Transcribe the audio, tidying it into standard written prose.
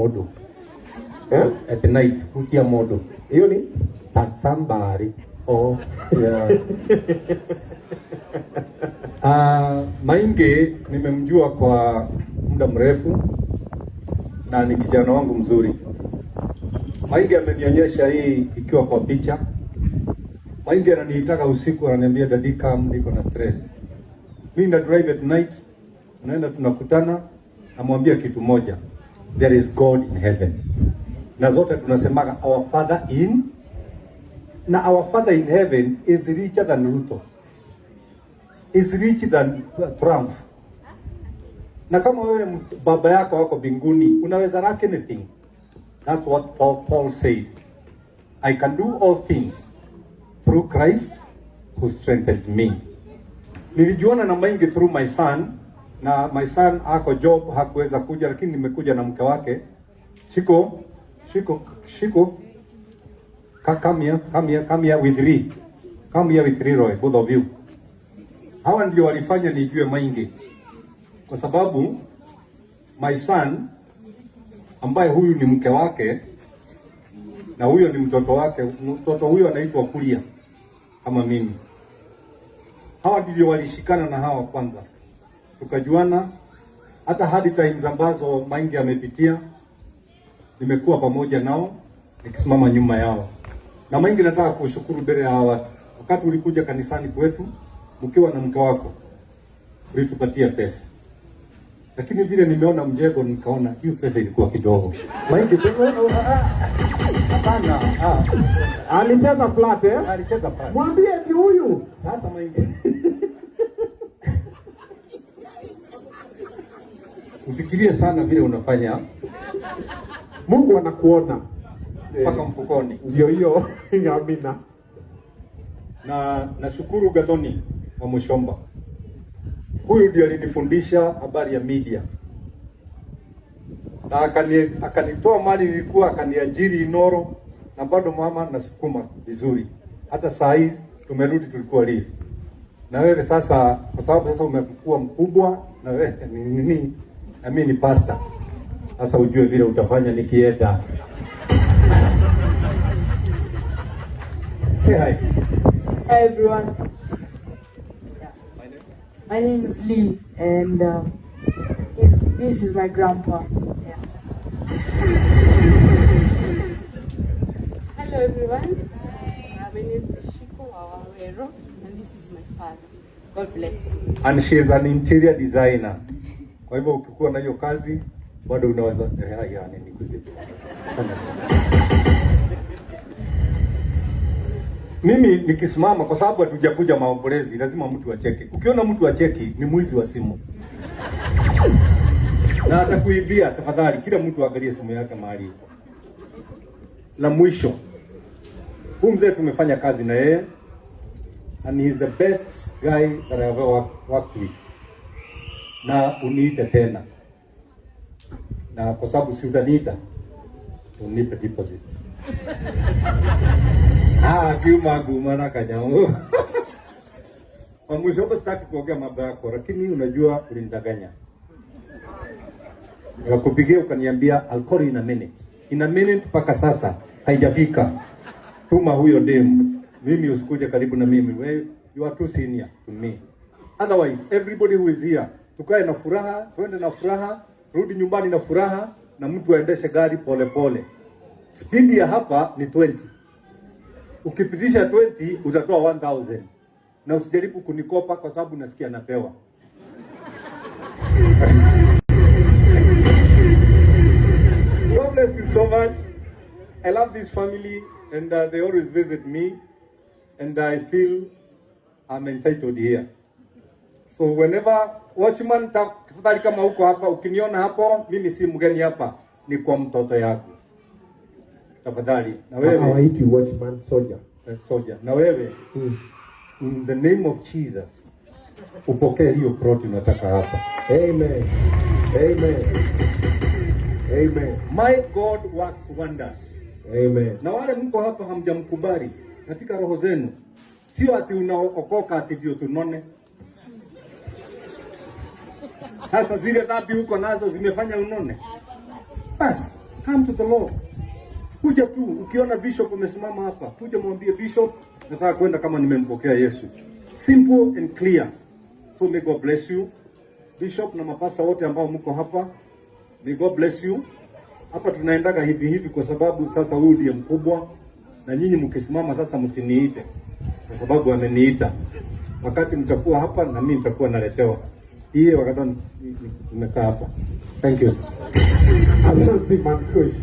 modo. At night, kutia modo. Hiyo ni Somebody. Oh, yeah. Mainge nimemjua kwa muda mrefu na ni kijana wangu mzuri. Mainge amenionyesha hii ikiwa kwa picha. Mainge ananiitaka usiku, ananiambia daddy come, niko na stress. Mimi na drive at night, naenda tunakutana, namwambia kitu moja. There is God in heaven. Na zote tunasemaga our father in, na our father in heaven is richer than Ruto. Is richer than Trump. Na kama wewe baba yako wako mbinguni, unaweza lack anything. That's what Paul said. I can do all things through Christ who strengthens me. Nilijuana na Maingi through my son, na my son ako job, hakuweza kuja, lakini nimekuja na mke wake. Shiko. Come here with Lee. Come here with Leroy, both of you. Hawa ndio walifanya nijue Maingi. Kwa sababu my son ambaye huyu ni mke wake na huyo ni mtoto wake, mtoto huyo anaitwa Kulia kama mimi. Hawa ndio walishikana na hawa kwanza. Tukajuana hata hadi times ambazo Maingi amepitia, nimekuwa pamoja nao nikisimama nyuma yao. Na Maingi nataka kushukuru mbele ya watu. Wakati ulikuja kanisani kwetu mkiwa na mke wako, ulitupatia pesa. Lakini vile nimeona mjengo nikaona hiyo pesa ilikuwa kidogo. Maingi hapana. Alicheza flat Alicheza flat. Mwambie ni huyu. Sasa Maingi. Ufikirie sana vile unafanya. Mungu anakuona Mpaka mfukoni. Ndio hiyo. Amina. Na nashukuru Gathoni wa Mushomba. Huyu ndiye alinifundisha habari ya media. Na akanitoa mali nilikuwa, akaniajiri Inoro, na bado mama nasukuma vizuri. Hata saa hii tumerudi, tulikuwa live. Na wewe sasa, kwa sababu sasa umekuwa mkubwa na wewe na mimi ni pastor. Sasa ujue vile utafanya nikienda. Say hi. Hi everyone. My name is Lee, and this is my grandpa. Yeah. Hello everyone. My name is Shiko Wawero, and this is my father. God bless you. And she is an interior designer. Kwa hivyo ukikuwa na hiyo kazi bado unaweza Mimi nikisimama, kwa sababu hatujakuja maombolezi, lazima mtu acheke. Ukiona mtu acheki ni mwizi wa simu. Na atakuibia, tafadhali kila mtu angalie simu yake mahali iko. La mwisho, huyu mzee tumefanya kazi na yeye, and he is the best guy that I ever worked with. Na uniite tena. Na kwa sababu si utaniita, unipe deposit. Kiuma gumana kanyangu. Kwa mwisho basi sitaki kuongea mambo yako, lakini unajua ulinidanganya. Nikakupigia ukaniambia I'll call you in a minute. In a minute mpaka sasa haijafika. Tuma huyo demu. Mimi usikuje karibu na mimi. You are too senior to me. Otherwise everybody who is here, tukae na furaha, tuende na furaha, rudi nyumbani na furaha, na mtu aendeshe gari pole pole. Speed ya hapa ni 20. Ukipitisha 20 utatoa 1000. Na usijaribu kunikopa kwa sababu nasikia napewa. God bless you so much. I love this family, and they always visit me, and I feel I'm entitled here. So whenever watchman, tafadhali kama uko hapa, ukiniona hapo, mimi si mgeni hapa, ni kwa mtoto yako. Tafadhali. Na wewe hawaiti watchman, soldier. Soldier. Na wewe in the name of Jesus upokee hiyo plot unataka hapa. Amen. Amen. Amen. My God works wonders. Amen. Na wale mko hapa hamjamkubali katika roho zenu, sio ati unaokoka ati ndio tunone. Sasa zile dhambi huko nazo zimefanya unone. Basi Come to the Lord. Kuja tu, ukiona bishop amesimama hapa, kuja mwambie bishop, nataka kwenda kama nimempokea Yesu. Simple and clear. So may God bless you. Bishop na mapasta wote ambao mko hapa, may God bless you. Hapa tunaendaga hivi kwa sababu sasa huyu ndiye mkubwa, na nyinyi mkisimama sasa msiniite kwa sababu ameniita. Wakati mtakuwa hapa na mimi nitakuwa naletewa. Wakati nimekaa hapa. Thank you. Asante Mankosh.